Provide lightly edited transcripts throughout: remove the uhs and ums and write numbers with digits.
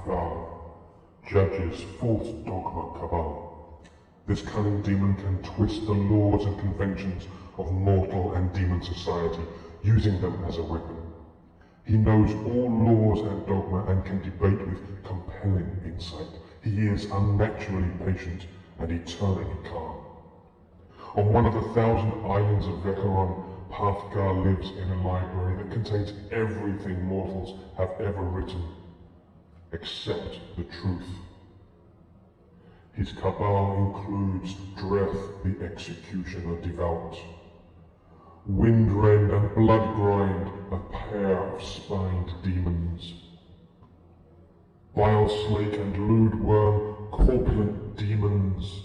Pathgar, Judges, false dogma cabal. This cunning demon can twist the laws and conventions of mortal and demon society, using them as a weapon. He knows all laws and dogma and can debate with compelling insight. He is unnaturally patient and eternally calm. On one of the 1,000 islands of Vekaron, Pathgar lives in a library that contains everything mortals have ever written, except the truth. His cabal includes Dreth, the executioner devout, Windrend and Bloodgrind, a pair of spined demons, Vileslake and Lewdworm, corpulent demons,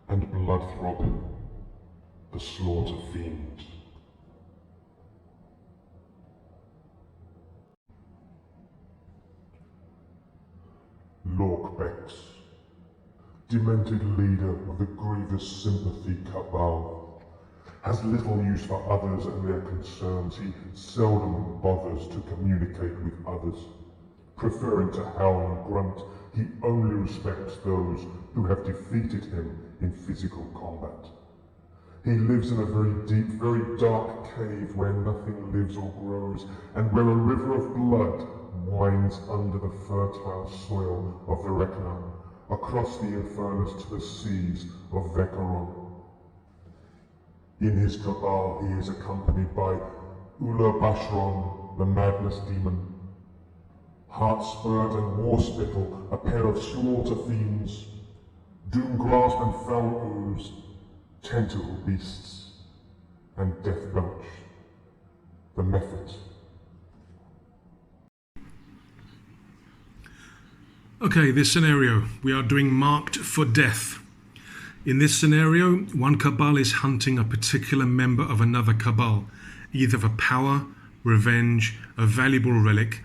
and Bloodthrob, the slaughter fiend. Lorkbex, demented leader of the Grievous Sympathy Cabal, has little use for others and their concerns. He seldom bothers to communicate with others. Preferring to howl and grunt, he only respects those who have defeated him in physical combat. He lives in a very deep, very dark cave where nothing lives or grows, and where a river of blood winds under the fertile soil of Verekna, across the Infernus to the seas of Vekaron. In his cabal he is accompanied by Ula Bashron, the Madness Demon, Heartspurt and Warspittle, a pair of slaughter fiends, Doomgrasp and Foul Ooze, Tentacle Beasts, and Deathbelch, the Method. Okay, this scenario, we are doing Marked for Death. In this scenario, one cabal is hunting a particular member of another cabal, either for power, revenge, a valuable relic.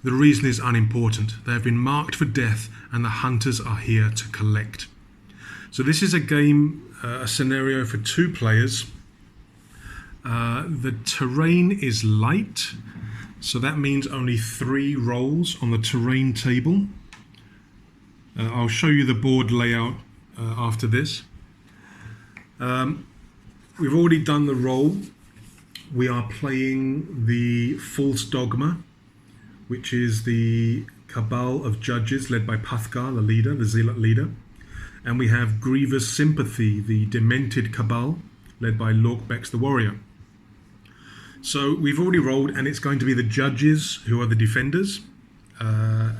The reason is unimportant. They have been marked for death and the hunters are here to collect. So this is a game, a scenario for 2 players. The terrain is light, so that means only 3 rolls on the terrain table. I'll show you the board layout after this. We've already done the roll. We are playing the False Dogma, which is the cabal of judges led by Pathgar, the leader, the zealot leader. And we have Grievous Sympathy, the demented cabal led by Lorkbex the warrior. So we've already rolled, and it's going to be the judges who are the defenders.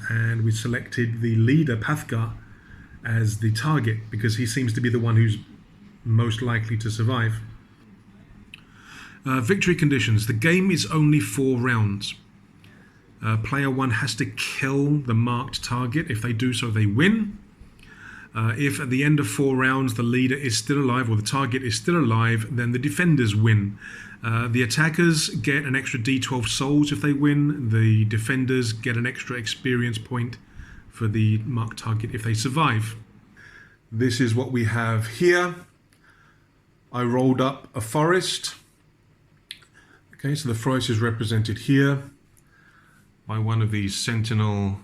And we selected the leader, Pathgar, as the target because he seems to be the one who's most likely to survive. Victory conditions. The game is only 4 rounds. Player 1 has to kill the marked target. If they do so, they win. If at the end of 4 rounds the leader is still alive or the target is still alive, then the defenders win. The attackers get an extra d12 souls if they win. The defenders get an extra experience point for the marked target if they survive. This is what we have here. I rolled up a forest. Okay, so the forest is represented here by one of these sentinel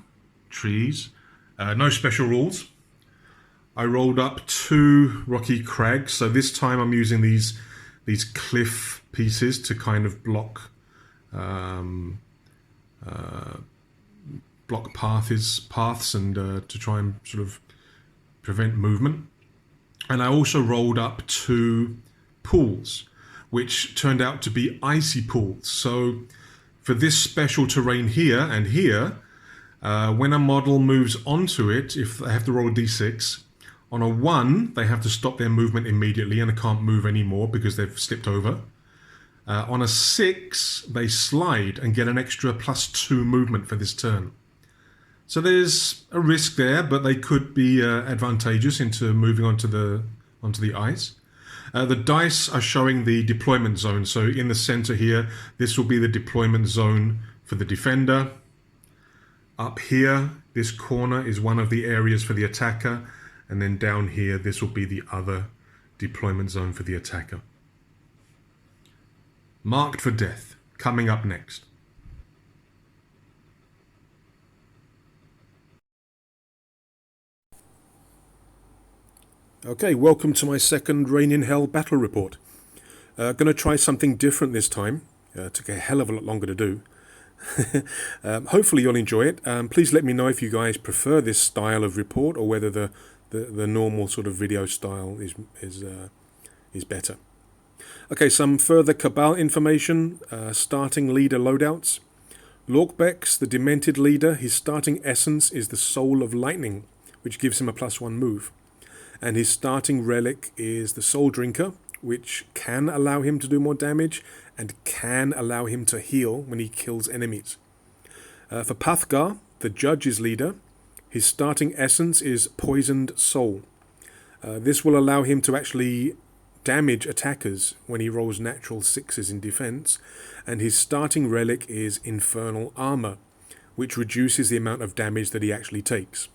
trees. No special rules. I rolled up 2 rocky crags, so this time I'm using these cliff pieces to kind of block paths and to try and sort of prevent movement. And I also rolled up 2 pools, which turned out to be icy pools. So for this special terrain here and here, when a model moves onto it, if they have to roll a d6, on a 1, they have to stop their movement immediately and they can't move anymore because they've slipped over. On a 6, they slide and get an extra +2 movement for this turn. So there's a risk there, but they could be advantageous into moving onto the ice. The dice are showing the deployment zone. So in the center here, this will be the deployment zone for the defender. Up here, this corner is one of the areas for the attacker. And then down here, this will be the other deployment zone for the attacker. Marked for Death, coming up next. Okay, welcome to my second ReignInHell battle report. Going to try something different this time. Took a hell of a lot longer to do. Hopefully you'll enjoy it. Please let me know if you guys prefer this style of report or whether the normal sort of video style is better. Okay, some further Cabal information. Starting leader loadouts. Lorkbex, the Demented leader, his starting essence is the Soul of Lightning, which gives him a +1 move. And his starting relic is the Soul Drinker, which can allow him to do more damage and can allow him to heal when he kills enemies. For Pathgar, the Judge's leader, his starting essence is Poisoned Soul. This will allow him to actually damage attackers when he rolls natural 6s in defense, and his starting relic is Infernal Armor, which reduces the amount of damage that he actually takes.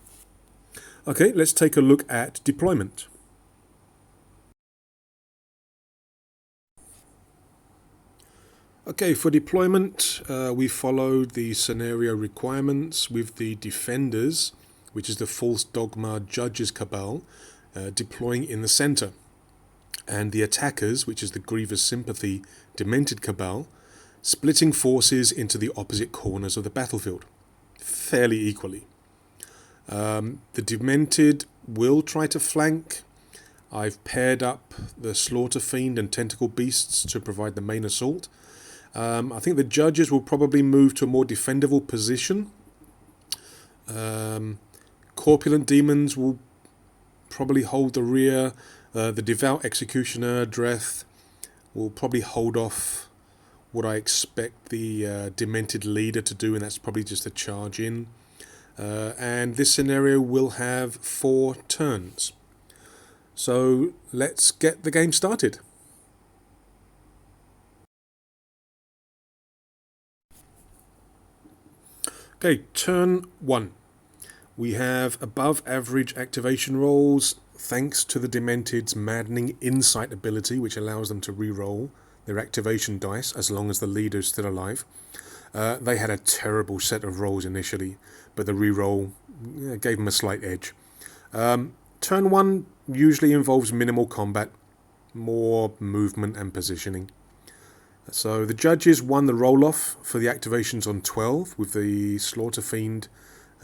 Okay, let's take a look at deployment. Okay, for deployment, we followed the scenario requirements with the Defenders, which is the False Dogma Judges Cabal, deploying in the center, and the Attackers, which is the Grievous Sympathy Demented Cabal, splitting forces into the opposite corners of the battlefield, fairly equally. The Demented will try to flank. I've paired up the Slaughter Fiend and Tentacle Beasts to provide the main assault. I think the Judges will probably move to a more defendable position. Corpulent Demons will probably hold the rear. The Devout Executioner, Dreth, will probably hold off what I expect the Demented leader to do, and that's probably just a charge in. And this scenario will have 4 turns. So let's get the game started. Okay, turn 1. We have above average activation rolls thanks to the Demented's maddening insight ability, which allows them to re-roll their activation dice as long as the leader is still alive. They had a terrible set of rolls initially, but the re-roll gave them a slight edge. Turn 1 usually involves minimal combat, more movement and positioning. So the Judges won the roll-off for the activations on 12, with the Slaughter Fiend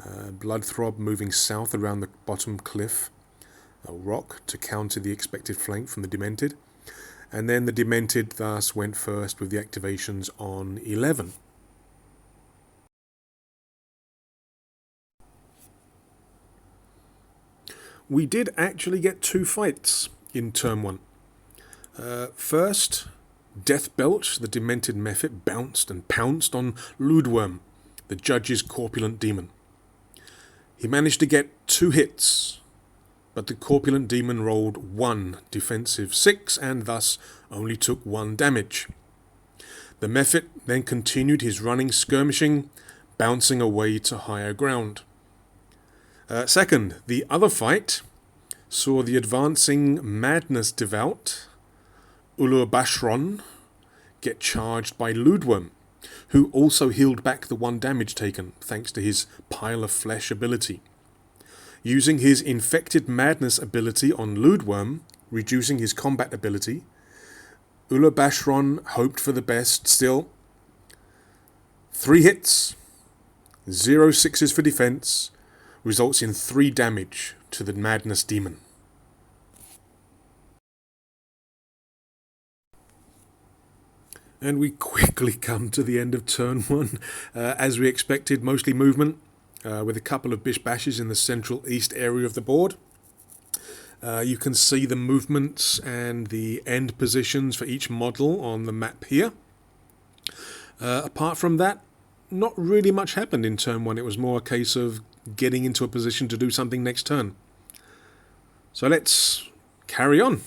Bloodthrob moving south around the bottom cliff, a rock, to counter the expected flank from the Demented. And then the Demented thus went first with the activations on 11. We did actually get 2 fights in turn 1. First, Death Belch, the Demented Mephit, bounced and pounced on Ludworm, the Judge's corpulent demon. He managed to get 2 hits, but the corpulent demon rolled 1 defensive 6 and thus only took 1 damage. The Mephit then continued his running skirmishing, bouncing away to higher ground. Second, the other fight saw the advancing Madness Devout, Ulur Bashron, get charged by Ludworm, who also healed back the 1 damage taken thanks to his Pile of Flesh ability. Using his Infected Madness ability on Ludworm, reducing his combat ability, Ulur Bashron hoped for the best still. 3 hits, 0 6s for defense, results in 3 damage to the Madness Demon. And we quickly come to the end of turn 1. As we expected, mostly movement, with a couple of bish bashes in the central east area of the board. You can see the movements and the end positions for each model on the map here. Apart from that, not really much happened in turn 1. It was more a case of getting into a position to do something next turn. So let's carry on.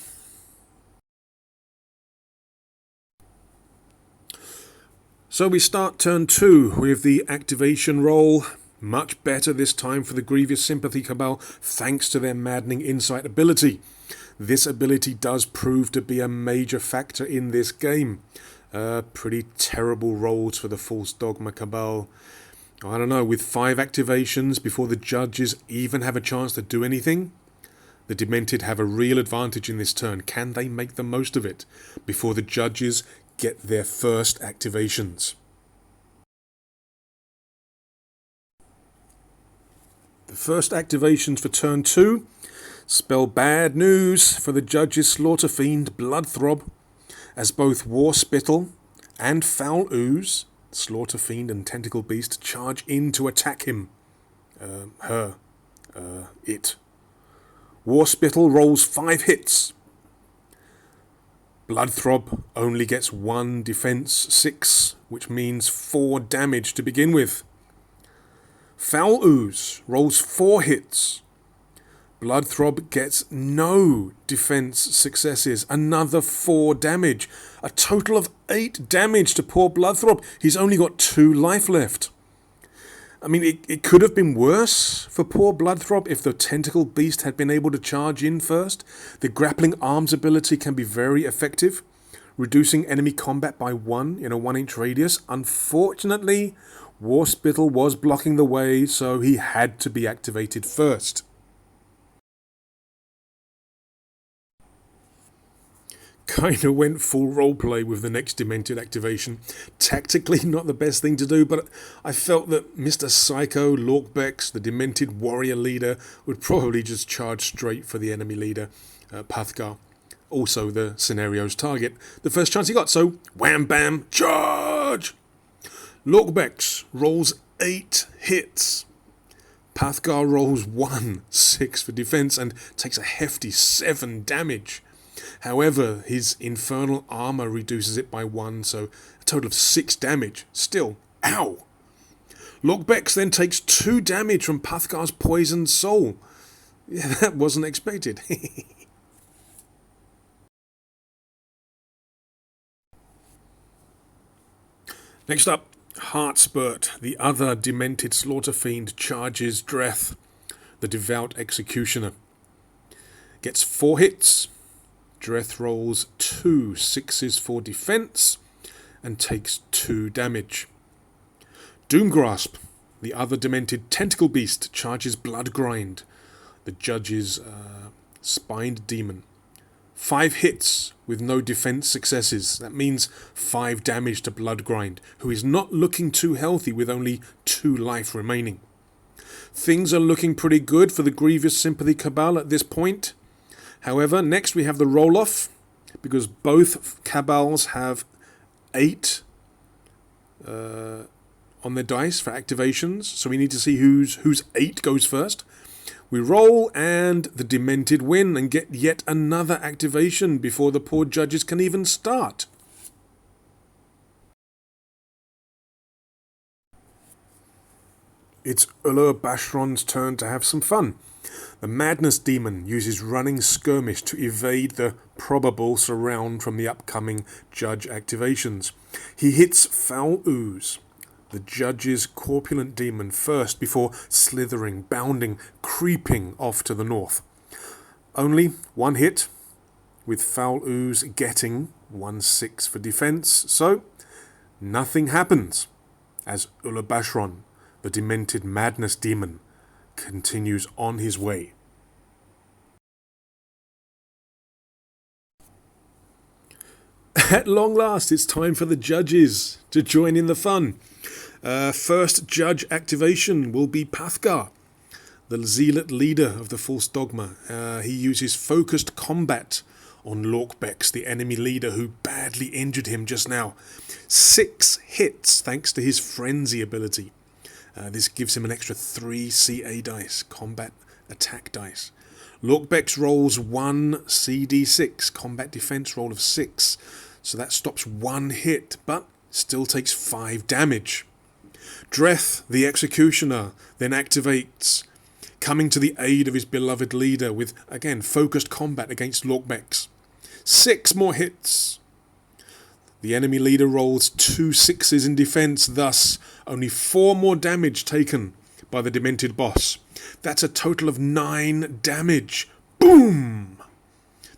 So we start turn 2 with the activation roll. Much better this time for the Grievous Sympathy Cabal, thanks to their maddening insight ability. This ability does prove to be a major factor in this game. Pretty terrible rolls for the False Dogma Cabal. I don't know, with 5 activations before the Judges even have a chance to do anything. The Demented have a real advantage in this turn. Can they make the most of it before the judges get their first activations? The first activations for turn 2 spell bad news for the judge's Slaughter Fiend Bloodthrob, as both War Spittle and Foul Ooze, Slaughter Fiend and Tentacle Beast, charge in to attack him. It. War Spittle rolls 5 hits. Bloodthrob only gets 1 defense 6, which means 4 damage to begin with. Foul Ooze rolls 4 hits. Bloodthrob gets no defense successes, another 4 damage. A total of 8 damage to poor Bloodthrob. He's only got 2 life left. I mean, it could have been worse for poor Bloodthrob if the Tentacle Beast had been able to charge in first. The Grappling Arms ability can be very effective, reducing enemy combat by 1 in a 1-inch radius. Unfortunately, War Spittle was blocking the way, so he had to be activated first. Kinda went full roleplay with the next Demented activation. Tactically not the best thing to do, but I felt that Mr. Psycho Lorkbex, the Demented warrior leader, would probably just charge straight for the enemy leader, Pathgar. Also the scenario's target, the first chance he got, so wham bam, charge! Lorkbex rolls 8 hits. Pathgar rolls 1, 6 for defense, and takes a hefty 7 damage. However, his infernal armor reduces it by 1, so a total of 6 damage. Still, ow! Lorkbex then takes 2 damage from Pathgar's poisoned soul. Yeah, that wasn't expected. Next up, Heartspurt, the other Demented Slaughter Fiend, charges Dreth, the Devout Executioner. Gets 4 hits. Dreth rolls 2 6s for defense and takes 2 damage. Doomgrasp, the other Demented Tentacle Beast, charges Bloodgrind, the judge's spined demon. 5 hits with no defense successes. That means 5 damage to Bloodgrind, who is not looking too healthy with only 2 life remaining. Things are looking pretty good for the Grievous Sympathy Cabal at this point. However, next we have the roll-off, because both cabals have 8 on their dice for activations, so we need to see whose 8 goes first. We roll, and the Demented win and get yet another activation before the poor judges can even start. It's Uller Bashron's turn to have some fun. The Madness Demon uses Running Skirmish to evade the probable surround from the upcoming judge activations. He hits Foul Ooze, the judge's corpulent demon, first before slithering, bounding, creeping off to the north. Only 1 hit, with Foul Ooze getting 1/6 for defense, so nothing happens as Uller Bashron, the Demented Madness Demon, continues on his way. At long last, it's time for the judges to join in the fun. First judge activation will be Pathgar, the zealot leader of the False Dogma. He uses focused combat on Lorkbex, the enemy leader who badly injured him just now. 6 hits thanks to his frenzy ability. This gives him an extra 3 CA dice, combat attack dice. Lorkbex rolls 1 CD6, combat defense roll of 6, so that stops 1 hit, but still takes 5 damage. Dreth, the Executioner, then activates, coming to the aid of his beloved leader with, again, focused combat against Lorkbex. 6 more hits. The enemy leader rolls 2 6s in defense, thus only 4 more damage taken by the Demented boss. That's a total of 9 damage. Boom!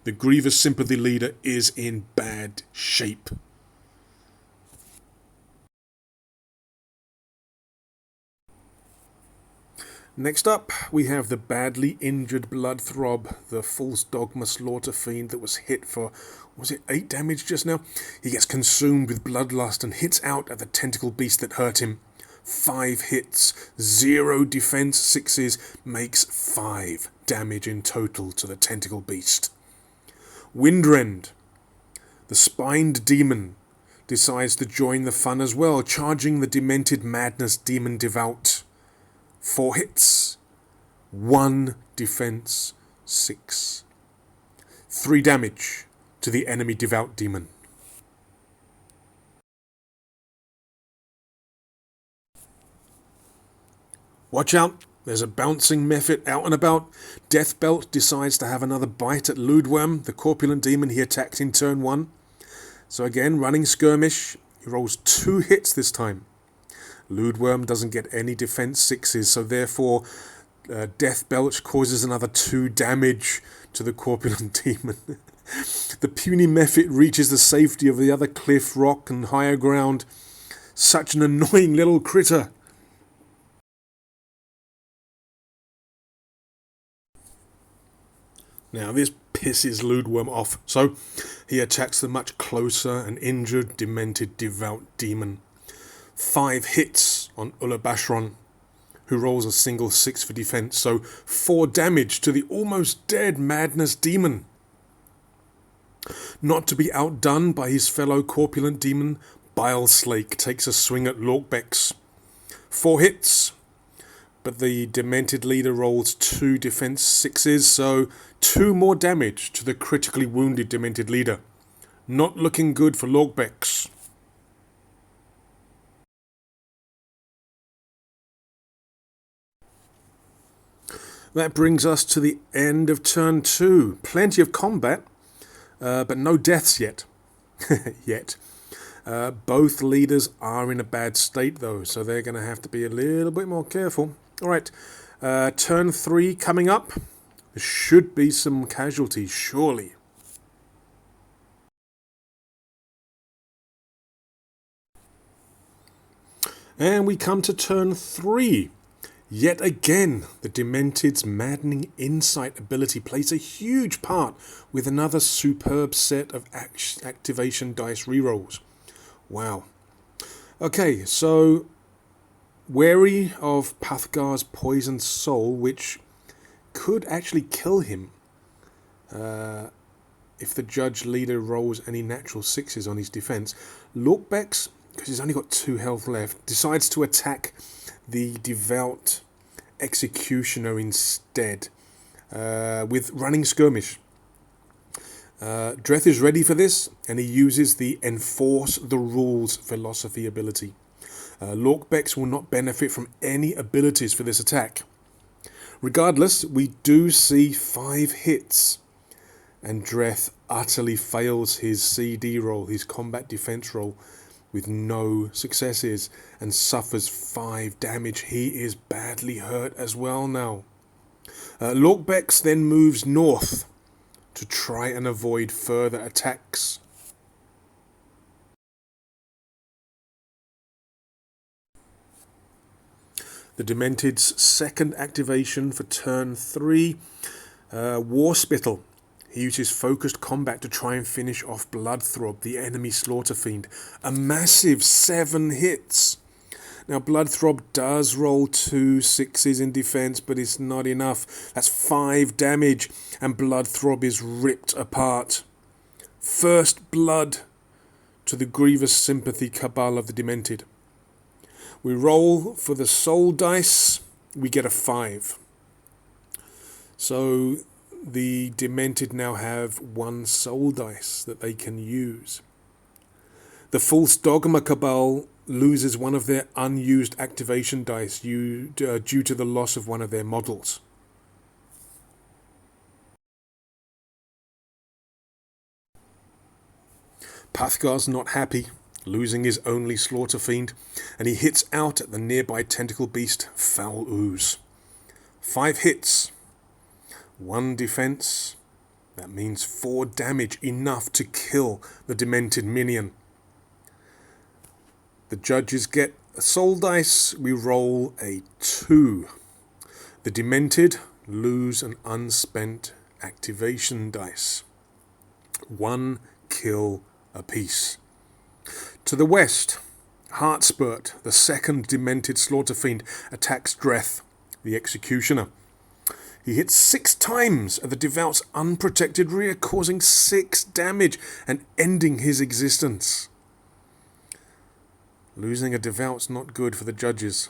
The Grievous Sympathy leader is in bad shape. Next up, we have the badly injured Bloodthrob, the false dogma slaughter fiend that was hit for, was it 8 damage just now? He gets consumed with bloodlust and hits out at the tentacle beast that hurt him. 5 hits, 0 defense, 6s, makes 5 damage in total to the tentacle beast. Windrend, the spined demon, decides to join the fun as well, charging the Demented Madness Demon Devout. 4 hits, 1 defense, 6. 3 damage to the enemy Devout Demon. Watch out, there's a bouncing mephit out and about. Deathbelt decides to have another bite at Ludworm, the corpulent demon he attacked in turn 1. So again, running skirmish, he rolls 2 hits this time. Ludworm doesn't get any defense 6s, so therefore Death Belch causes another 2 damage to the corpulent demon. The puny mephit reaches the safety of the other cliff, rock and higher ground. Such an annoying little critter. Now this pisses Ludworm off, so he attacks the much closer and injured, demented, devout demon. 5 hits on Ulabashron, who rolls a single 6 for defense, so 4 damage to the almost dead Madness Demon. Not to be outdone by his fellow corpulent demon, Bileslake takes a swing at Lorkbex. 4 hits, but the Demented leader rolls 2 defense 6s, so 2 more damage to the critically wounded Demented leader. Not looking good for Lorkbex. That brings us to the end of turn 2. Plenty of combat, but no deaths yet. Both leaders are in a bad state though, so they're going to have to be a little bit more careful. Alright, turn 3 coming up. There should be some casualties, surely. And we come to turn 3. Yet again, the Demented's maddening insight ability plays a huge part with another superb set of activation dice rerolls. Wow. Okay, so wary of Pathgar's poisoned soul, which could actually kill him if the judge leader rolls any natural 6s on his defense, Lorkbex, because he's only got 2 health left, decides to attack the devout executioner instead with running skirmish. Dreth is ready for this, and he uses the enforce the rules philosophy ability. Lorkbex will not benefit from any abilities for this attack. Regardless, we do see 5 hits, and Dreth utterly fails his CD roll, his combat defense roll, with no successes, and suffers 5 damage. He is badly hurt as well now. Lorkbex then moves north to try and avoid further attacks. The Demented's second activation for turn 3, Warspittle. He uses focused combat to try and finish off Bloodthrob, the enemy slaughter fiend. A massive 7 hits. Now Bloodthrob does roll 2 6s in defense, but it's not enough. That's 5 damage, and Bloodthrob is ripped apart. First blood to the grievous sympathy cabal of the Demented. We roll for the soul dice. We get a 5. So the Demented now have 1 soul dice that they can use. The False Dogma Cabal loses one of their unused activation dice due to the loss of one of their models. Pathgar's not happy, losing his only slaughter fiend, and he hits out at the nearby tentacle beast, Foul Ooze. 5 hits. 1 defense, that means 4 damage, enough to kill the Demented minion. The judges get a soul dice, we roll a 2. The Demented lose an unspent activation dice. 1 kill apiece. To the west, Heartspurt, the second Demented Slaughter Fiend, attacks Dreth, the Executioner. He hits 6 times at the Devout's unprotected rear, causing 6 damage and ending his existence. Losing a Devout's not good for the judges.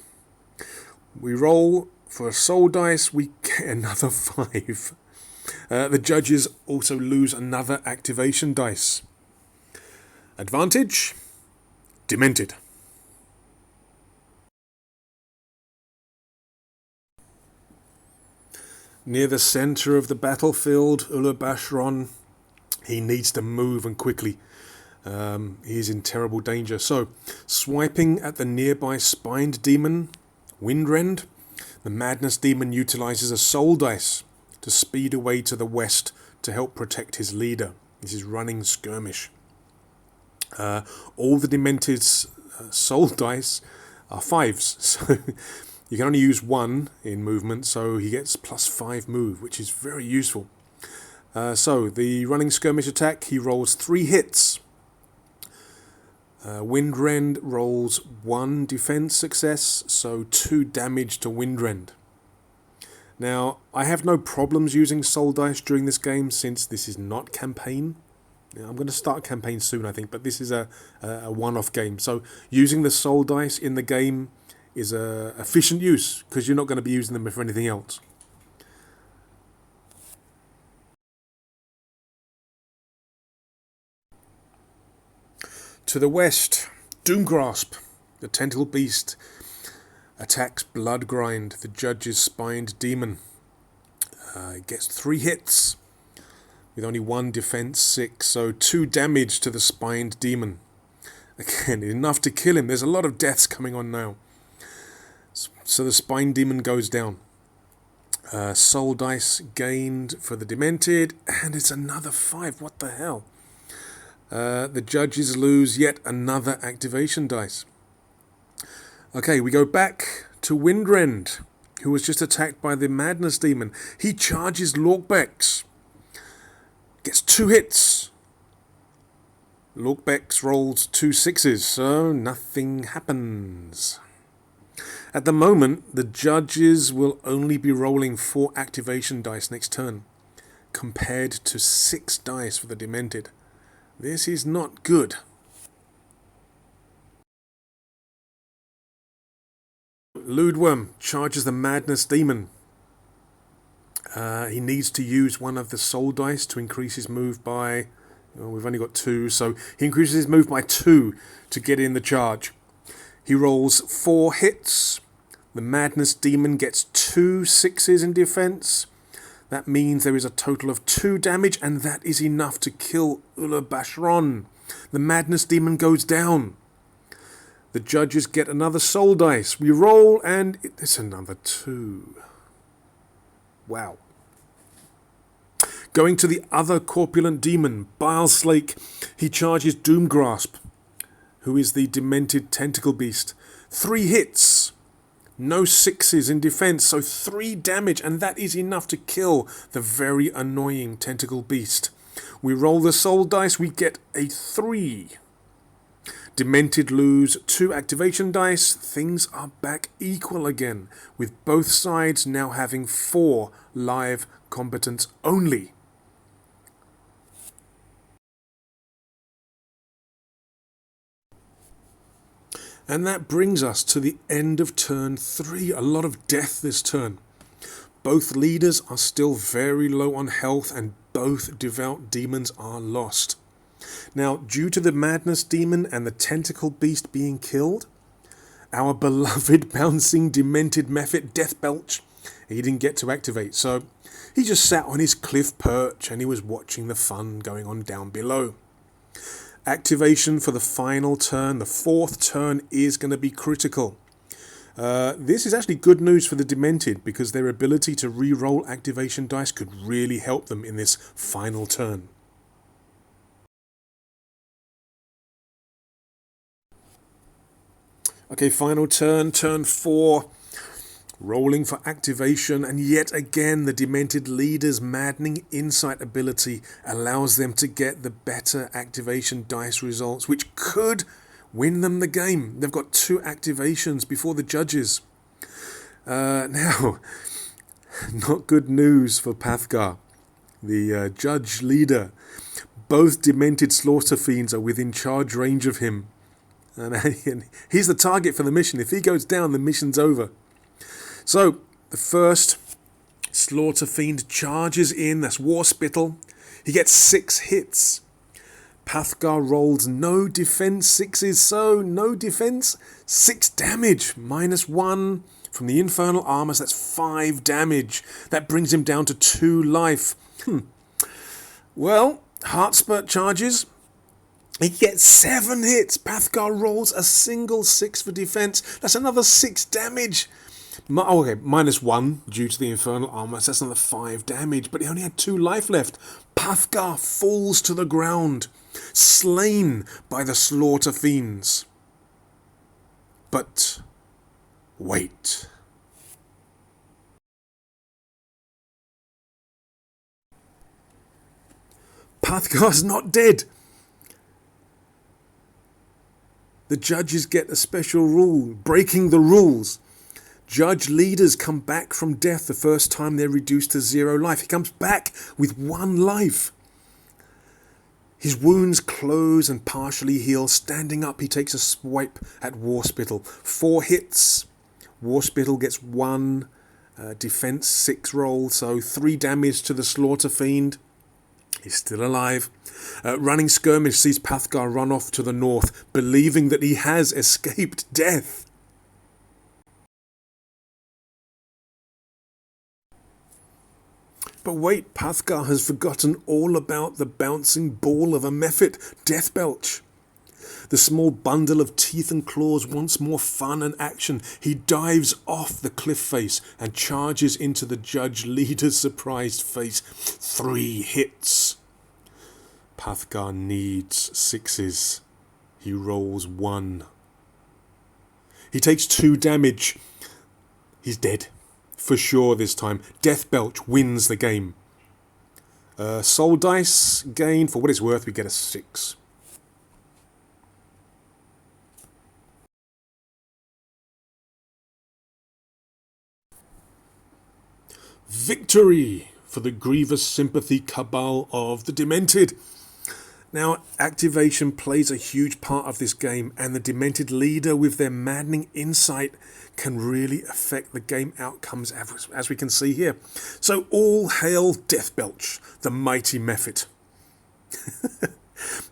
We roll for a soul dice, we get another 5. The judges also lose another activation dice. Advantage? Demented. Near the centre of the battlefield, Bashron, he needs to move and quickly. He's in terrible danger. So, swiping at the nearby spined demon, Windrend, the Madness Demon utilises a soul dice to speed away to the west to help protect his leader. This is running skirmish. All the Demented's soul dice are 5s, so you can only use 1 in movement, so he gets +5 move, which is very useful. So, the running skirmish attack, he rolls 3 hits. Windrend rolls 1 defense success, so 2 damage to Windrend. Now, I have no problems using soul dice during this game since this is not campaign. I'm going to start a campaign soon, I think, but this is a one-off game. So using the soul dice in the game is a efficient use because you're not going to be using them for anything else. To the west, Doomgrasp, the tentacle beast, attacks Bloodgrind, the judge's spined demon. It gets 3 hits with only 1 defense, 6, so 2 damage to the spined demon. Again, enough to kill him. There's a lot of deaths coming on now. So the spined demon goes down. Soul dice gained for the Demented, and it's another 5. What the hell? The judges lose yet another activation dice. Okay, we go back to Windrend, who was just attacked by the Madness Demon. He charges Lorkbex. Gets 2 hits. Lorkbex rolls 2 6s, so nothing happens. At the moment, the judges will only be rolling 4 activation dice next turn, compared to 6 dice for the Demented. This is not good. Ludworm charges the Madness Demon. He needs to use one of the soul dice to increase his move by... Well, we've only got 2, so he increases his move by 2 to get in the charge. He rolls 4 hits. The Madness Demon gets 2 6s in defense. That means there is a total of 2 damage, and that is enough to kill Bashron. The Madness Demon goes down. The judges get another soul dice. We roll, and it's another 2. Wow. Going to the other corpulent demon, Bileslake, he charges Doomgrasp, who is the Demented Tentacle Beast. 3 hits. No 6s in defense, so 3 damage, and that is enough to kill the very annoying Tentacle Beast. We roll the soul dice, we get a 3. Demented lose 2 activation dice. Things are back equal again, with both sides now having 4 live combatants only. And that brings us to the end of turn 3. A lot of death this turn. Both leaders are still very low on health, and both devout demons are lost. Now, due to the Madness Demon and the Tentacle Beast being killed, our beloved bouncing Demented Mephit Deathbelch, he didn't get to activate, so he just sat on his cliff perch and he was watching the fun going on down below. Activation for the final turn, the 4th turn, is going to be critical. This is actually good news for the Demented, because their ability to re-roll activation dice could really help them in this final turn. Okay, final turn, turn 4. Rolling for activation, and yet again the Demented leader's maddening insight ability allows them to get the better activation dice results, which could win them the game. They've got 2 activations before the judges. Now, not good news for Pathgar, the judge leader. Both Demented slaughter fiends are within charge range of him. And he's the target for the mission. If he goes down, the mission's over. So, the first slaughter fiend charges in. That's Warspittle. He gets 6 hits. Pathgar rolls no defense 6s, so no defense. 6 damage, -1 from the infernal armor. So that's 5 damage. That brings him down to 2 life. Well, Heartspurt charges. He gets 7 hits. Pathgar rolls a single 6 for defense. That's another 6 damage. Okay, -1 due to the infernal armor. So that's another 5 damage. But he only had 2 life left. Pathgar falls to the ground, slain by the slaughter fiends. But wait. Pathgar's not dead. The judges get a special rule, breaking the rules. Judge leaders come back from death the first time they're reduced to 0 life. He comes back with 1 life. His wounds close and partially heal. Standing up, he takes a swipe at Warspittle. 4 hits. Warspittle gets 1 defense 6 roll, so 3 damage to the slaughter fiend. He's still alive. Running skirmish sees Pathgar run off to the north, believing that he has escaped death. But wait, Pathgar has forgotten all about the bouncing ball of a Mephit, Deathbelch. The small bundle of teeth and claws wants more fun and action. He dives off the cliff face and charges into the judge leader's surprised face. 3 hits. Pathgar needs 6s. He rolls 1. He takes 2 damage. He's dead. For sure this time. Deathbelch wins the game. Soul dice gain. For what it's worth, we get a 6. Victory for the grievous sympathy cabal of the Demented. Now, activation plays a huge part of this game, and the Demented leader with their maddening insight can really affect the game outcomes, as we can see here. So all hail Deathbelch, the mighty Mephit.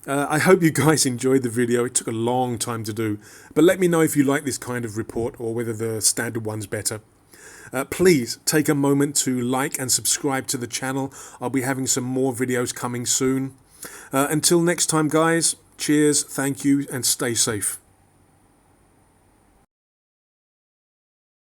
I hope you guys enjoyed the video. It took a long time to do, but let me know if you like this kind of report or whether the standard one's better. Please take a moment to like and subscribe to the channel. I'll be having some more videos coming soon. Until next time, guys, cheers, thank you, and stay safe.